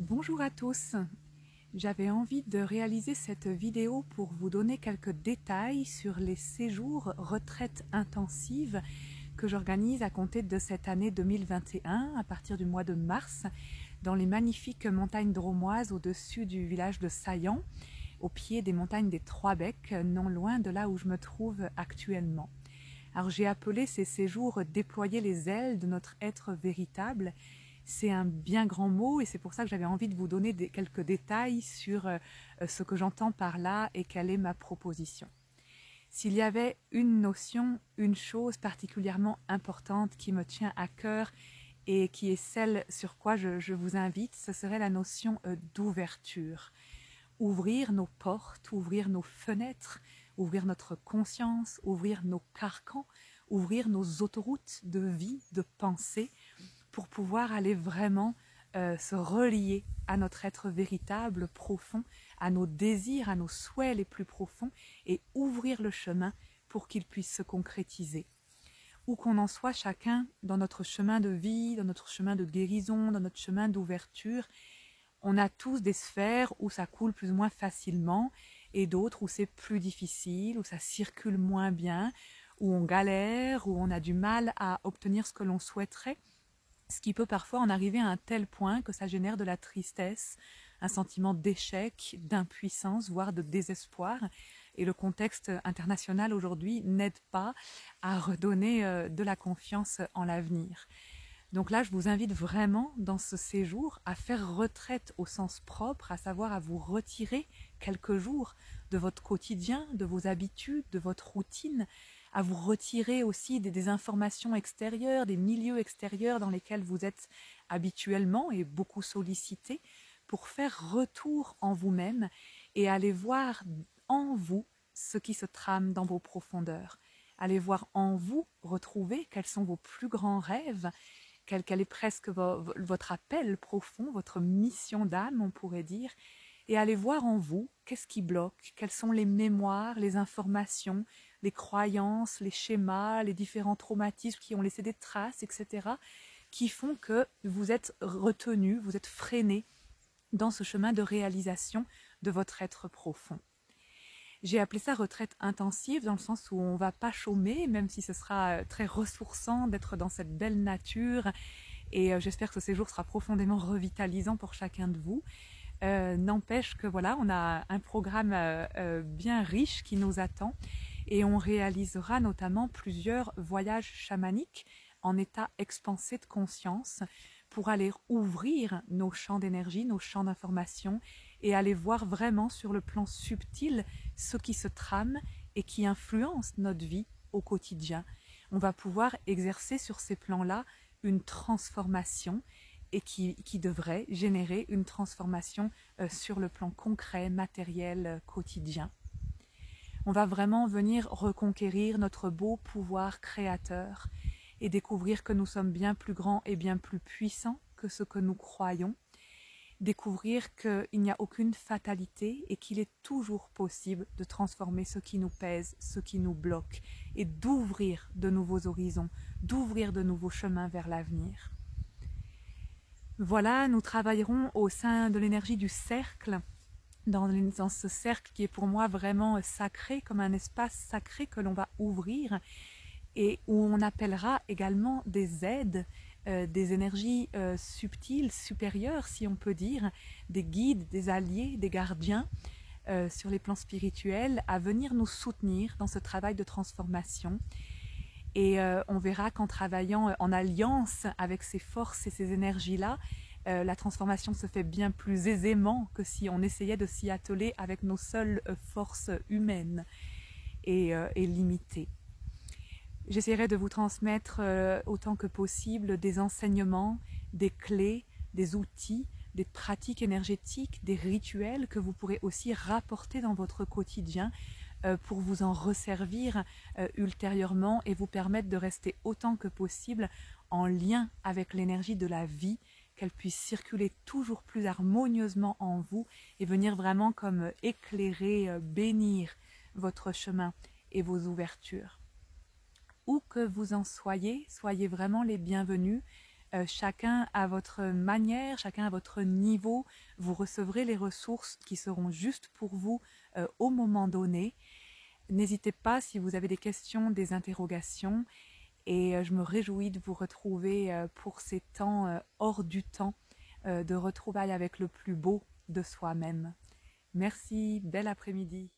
Bonjour à tous, j'avais envie de réaliser cette vidéo pour vous donner quelques détails sur les séjours retraite intensive que j'organise à compter de cette année 2021 à partir du mois de mars dans les magnifiques montagnes drômoises au-dessus du village de Saillant, au pied des montagnes des Trois Becs, non loin de là où je me trouve actuellement. Alors j'ai appelé ces séjours « Déployer les ailes de notre être véritable ». C'est un bien grand mot et c'est pour ça que j'avais envie de vous donner quelques détails sur ce que j'entends par là et quelle est ma proposition. S'il y avait une notion, une chose particulièrement importante qui me tient à cœur et qui est celle sur quoi je vous invite, ce serait la notion d'ouverture. Ouvrir nos portes, ouvrir nos fenêtres, ouvrir notre conscience, ouvrir nos carcans, ouvrir nos autoroutes de vie, de pensée, pour pouvoir aller vraiment se relier à notre être véritable, profond, à nos désirs, à nos souhaits les plus profonds et ouvrir le chemin pour qu'ils puissent se concrétiser. Où qu'on en soit chacun dans notre chemin de vie, dans notre chemin de guérison, dans notre chemin d'ouverture, on a tous des sphères où ça coule plus ou moins facilement et d'autres où c'est plus difficile, où ça circule moins bien, où on galère, où on a du mal à obtenir ce que l'on souhaiterait. Ce qui peut parfois en arriver à un tel point que ça génère de la tristesse, un sentiment d'échec, d'impuissance, voire de désespoir. Et le contexte international aujourd'hui n'aide pas à redonner de la confiance en l'avenir. Donc là, je vous invite vraiment dans ce séjour à faire retraite au sens propre, à savoir à vous retirer quelques jours de votre quotidien, de vos habitudes, de votre routine, à vous retirer aussi des informations extérieures, des milieux extérieurs dans lesquels vous êtes habituellement et beaucoup sollicités, pour faire retour en vous-même et aller voir en vous ce qui se trame dans vos profondeurs. Allez voir en vous retrouver quels sont vos plus grands rêves, quel est presque votre appel profond, votre mission d'âme, on pourrait dire, et allez voir en vous qu'est-ce qui bloque, quelles sont les mémoires, les informations, les croyances, les schémas, les différents traumatismes qui ont laissé des traces, etc., qui font que vous êtes retenu, vous êtes freiné dans ce chemin de réalisation de votre être profond. J'ai appelé ça retraite intensive dans le sens où on ne va pas chômer, même si ce sera très ressourçant d'être dans cette belle nature et j'espère que ce séjour sera profondément revitalisant pour chacun de vous. N'empêche que voilà, on a un programme bien riche qui nous attend et on réalisera notamment plusieurs voyages chamaniques en état expansé de conscience pour aller ouvrir nos champs d'énergie, nos champs d'information et aller voir vraiment sur le plan subtil ce qui se trame et qui influence notre vie au quotidien. On va pouvoir exercer sur ces plans-là une transformation et qui devrait générer une transformation sur le plan concret, matériel, quotidien. On va vraiment venir reconquérir notre beau pouvoir créateur et découvrir que nous sommes bien plus grands et bien plus puissants que ce que nous croyons. Découvrir qu'il n'y a aucune fatalité et qu'il est toujours possible de transformer ce qui nous pèse, ce qui nous bloque et d'ouvrir de nouveaux horizons, d'ouvrir de nouveaux chemins vers l'avenir. Voilà, nous travaillerons au sein de l'énergie du cercle, dans ce cercle qui est pour moi vraiment sacré, comme un espace sacré que l'on va ouvrir et où on appellera également des aides, des énergies subtiles, supérieures si on peut dire, des guides, des alliés, des gardiens sur les plans spirituels à venir nous soutenir dans ce travail de transformation. Et on verra qu'en travaillant en alliance avec ces forces et ces énergies-là, la transformation se fait bien plus aisément que si on essayait de s'y atteler avec nos seules forces humaines et limitées. J'essaierai de vous transmettre autant que possible des enseignements, des clés, des outils, des pratiques énergétiques, des rituels que vous pourrez aussi rapporter dans votre quotidien pour vous en resservir ultérieurement et vous permettre de rester autant que possible en lien avec l'énergie de la vie, qu'elle puisse circuler toujours plus harmonieusement en vous et venir vraiment comme éclairer, bénir votre chemin et vos ouvertures. Où que vous en soyez, soyez vraiment les bienvenus. Chacun à votre manière, chacun à votre niveau, vous recevrez les ressources qui seront justes pour vous au moment donné. N'hésitez pas si vous avez des questions, des interrogations, et je me réjouis de vous retrouver pour ces temps hors du temps, de retrouvailles avec le plus beau de soi-même. Merci, bel après-midi.